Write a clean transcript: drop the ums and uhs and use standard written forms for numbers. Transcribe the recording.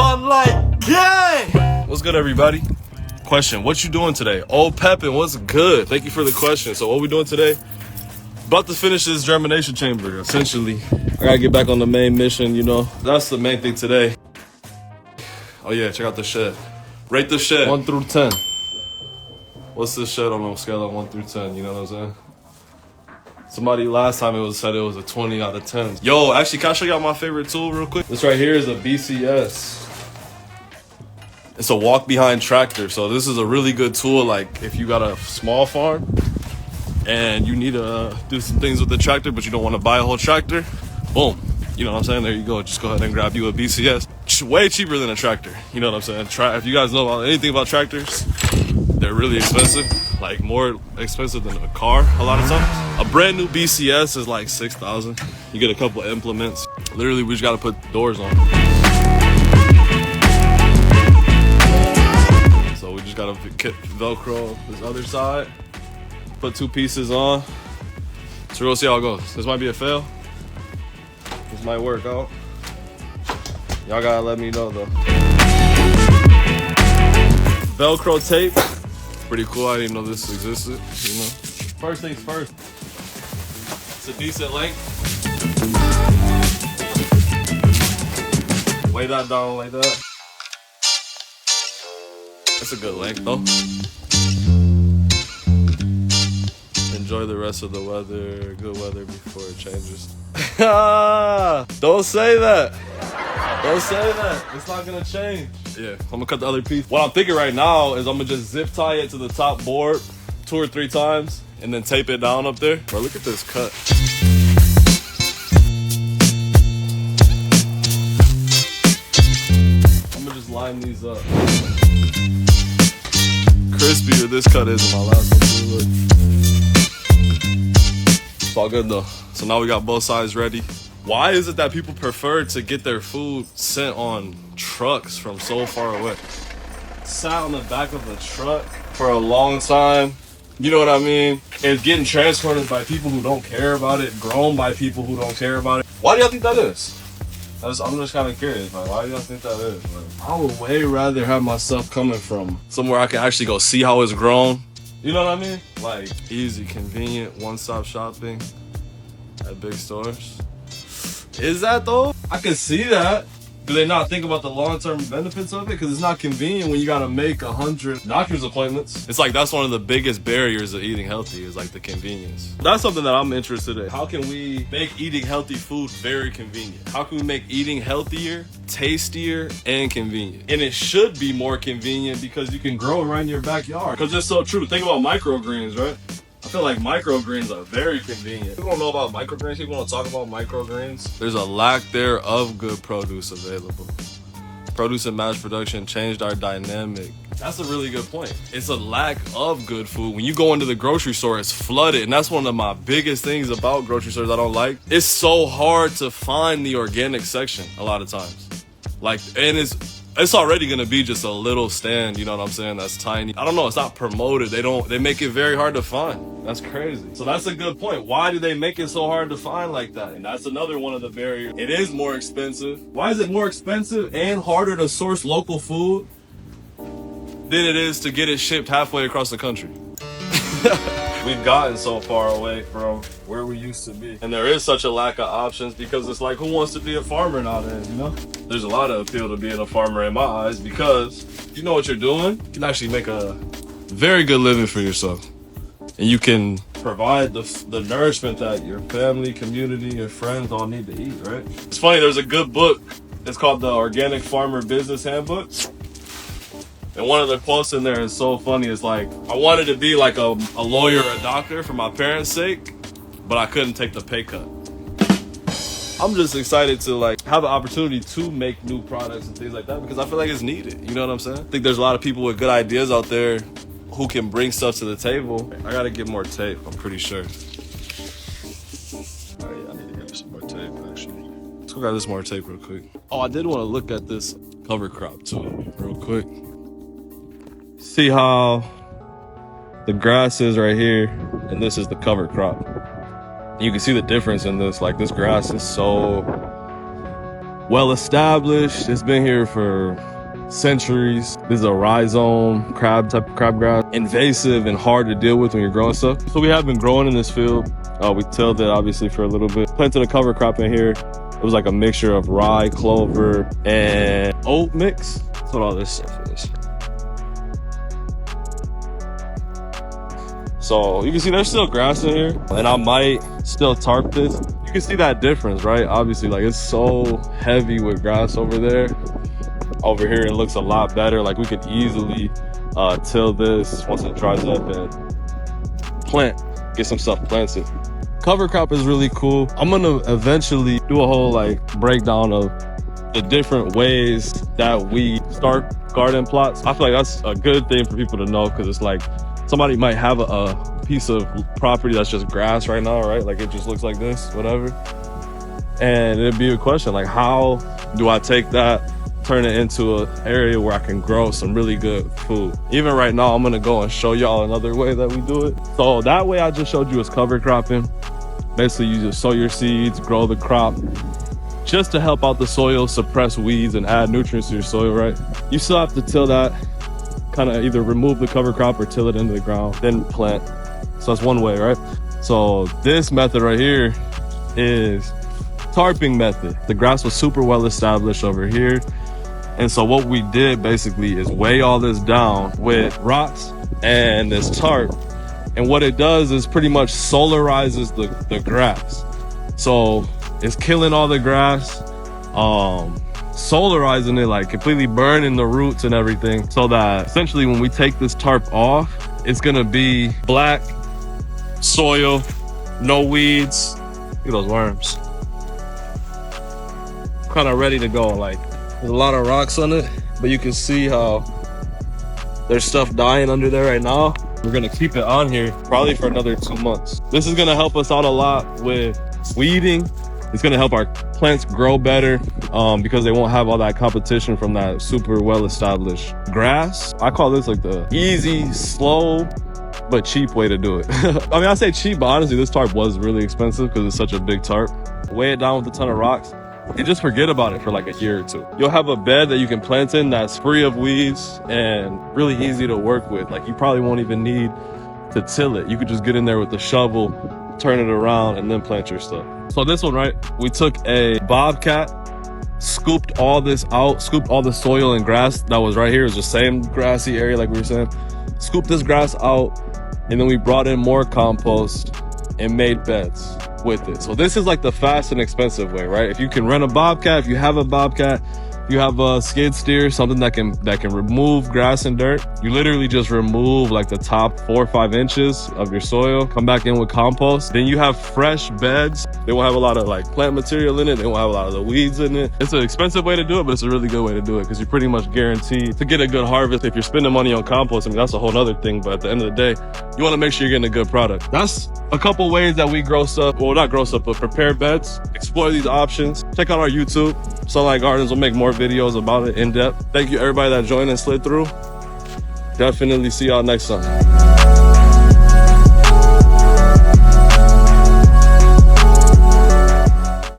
Bud Light gang! What's good, everybody? Question, what you doing today? Old Peppin, what's good? Thank you for the question. So what we doing today? About to finish this germination chamber, essentially. I gotta get back on the main mission, you know. That's the main thing today. Oh yeah, check out the shed. Rate the shed, 1 through 10. What's this shed on a scale of 1 through 10, you know what I'm saying? Somebody last time said it was a 20 out of 10. Yo, actually, can I show y'all my favorite tool real quick? This right here is a BCS. It's a walk behind tractor. So this is a really good tool, like if you got a small farm and you need to do some things with the tractor, but you don't want to buy a whole tractor. Boom. You know what I'm saying? There you go. Just go ahead and grab you a BCS. Way cheaper than a tractor. You know what I'm saying? If you guys know anything about tractors, they're really expensive. Like more expensive than a car a lot of times. A brand new BCS is like $6,000. You get a couple of implements. Literally, we just got to put doors on. So we just got to Velcro this other side. Put 2 pieces on. So we'll see how it goes. This might be a fail. This might work out. Y'all gotta let me know though. Velcro tape. Pretty cool. I didn't know this existed, you know. First things first. It's a decent length. Lay that down like that. That's a good length though. Enjoy the rest of the weather, good weather before it changes. Don't say that. Don't say that. It's not gonna change. Yeah, I'm gonna cut the other piece. What I'm thinking right now is I'm gonna just zip tie it to the top board 2 or 3 times and then tape it down up there. Bro, look at this cut. I'm gonna just line these up. Crispier this cut is in my last one too, look. It's all good though. So now we got both sides ready. Why is it that people prefer to get their food sent on trucks from so far away? Sat on the back of the truck for a long time. You know what I mean? It's getting transported by people who don't care about it, grown by people who don't care about it. Why do y'all think that is? I'm just kind of curious, man. Why do y'all think that is? Man? I would way rather have my stuff coming from somewhere I can actually go see how it's grown. You know what I mean? Like easy, convenient, one-stop shopping at big stores. Is that though? I can see that. Do they not think about the long-term benefits of it? Because it's not convenient when you gotta make 100 doctor's appointments. It's like that's one of the biggest barriers of eating healthy is like the convenience. That's something that I'm interested in. How can we make eating healthy food very convenient? How can we make eating healthier, tastier, and convenient? And it should be more convenient because you can grow it right in your backyard. Because it's so true. Think about microgreens, right? I feel like microgreens are very convenient. People don't know about microgreens. People don't talk about microgreens. There's a lack there of good produce available. Produce and mass production changed our dynamic. That's a really good point. It's a lack of good food. When you go into the grocery store, it's flooded. And that's one of my biggest things about grocery stores I don't like. It's so hard to find the organic section a lot of times. Like, and it's already gonna be just a little stand, you know what I'm saying? That's tiny. I don't know, it's not promoted. They make it very hard to find. That's crazy. So that's a good point. Why do they make it so hard to find like that? And that's another one of the barriers. It is more expensive. Why is it more expensive and harder to source local food than it is to get it shipped halfway across the country? We've gotten so far away from where we used to be. And there is such a lack of options because it's like, who wants to be a farmer nowadays, you know? There's a lot of appeal to being a farmer in my eyes because you know what you're doing. You can actually make a very good living for yourself. And you can provide the nourishment that your family, community, your friends all need to eat, right? It's funny, there's a good book. It's called the Organic Farmer Business Handbook. And one of the quotes in there is so funny. It's like, I wanted to be like a lawyer or a doctor for my parents' sake, but I couldn't take the pay cut. I'm just excited to like have an opportunity to make new products and things like that because I feel like it's needed. You know what I'm saying? I think there's a lot of people with good ideas out there who can bring stuff to the table. I gotta get more tape, I'm pretty sure. Oh yeah, I need to get some more tape actually. Let's go grab this more tape real quick. Oh, I did want to look at this cover crop too, real quick. See how the grass is right here, and this is the cover crop. You can see the difference in this. Like, this grass is so well established. It's been here for centuries. This is a rhizome crab type of crabgrass, invasive and hard to deal with when you're growing stuff. So we have been growing in this field. We tilled it obviously for a little bit. Planted a cover crop in here. It was like a mixture of rye, clover, and oat mix. That's what all this stuff is. So you can see there's still grass in here, and I might still tarp this. You can see that difference, right? Obviously, like it's so heavy with grass over there. Over here, it looks a lot better. Like we could easily till this once it dries up and get some stuff planted. Cover crop is really cool. I'm gonna eventually do a whole like breakdown of the different ways that we start garden plots. I feel like that's a good thing for people to know, because it's like somebody might have a piece of property that's just grass right now, right? Like it just looks like this, whatever. And it'd be a question like, how do I take that, turn it into an area where I can grow some really good food? Even right now, I'm gonna go and show y'all another way that we do it. So that way I just showed you is cover cropping. Basically, you just sow your seeds, grow the crop, just to help out the soil, suppress weeds, and add nutrients to your soil, right? You still have to till that, kind of either remove the cover crop or till it into the ground, then plant. So that's one way, right? So this method right here is tarping method. The grass was super well established over here. And so what we did basically is weigh all this down with rocks and this tarp. And what it does is pretty much solarizes the grass. So it's killing all the grass, solarizing it, like completely burning the roots and everything, so that essentially when we take this tarp off, it's gonna be black soil, no weeds. Look at those worms. Kind of ready to go. Like there's a lot of rocks on it, but you can see how there's stuff dying under there right now. We're gonna keep it on here probably for another 2 months. This is gonna help us out a lot with weeding. It's gonna help our plants grow better because they won't have all that competition from that super well-established grass. I call this like the easy, slow, but cheap way to do it. I mean, I say cheap, but honestly, this tarp was really expensive because it's such a big tarp. Weigh it down with a ton of rocks and just forget about it for like a year or two. You'll have a bed that you can plant in that's free of weeds and really easy to work with. Like you probably won't even need to till it. You could just get in there with the shovel, turn it around, and then plant your stuff. So this one, right, we took a bobcat, scooped all this out, scooped all the soil and grass that was right here. It was the same grassy area like we were saying. Scooped this grass out, and then we brought in more compost and made beds with it. So this is like the fast and expensive way, right? If you can rent a bobcat, if you have a bobcat, you have a skid steer, something that can remove grass and dirt. You literally just remove like the top 4 or 5 inches of your soil, come back in with compost. Then you have fresh beds. They won't have a lot of like plant material in it. They won't have a lot of the weeds in it. It's an expensive way to do it, but it's a really good way to do it because you're pretty much guaranteed to get a good harvest. If you're spending money on compost, I mean, that's a whole other thing. But at the end of the day, you want to make sure you're getting a good product. That's a couple ways that we grow stuff. Well, not grow stuff, but prepare beds. Explore these options. Check out our YouTube. Sunlight Gardens will make more videos about it in depth. Thank you everybody that joined and slid through. Definitely see y'all next time.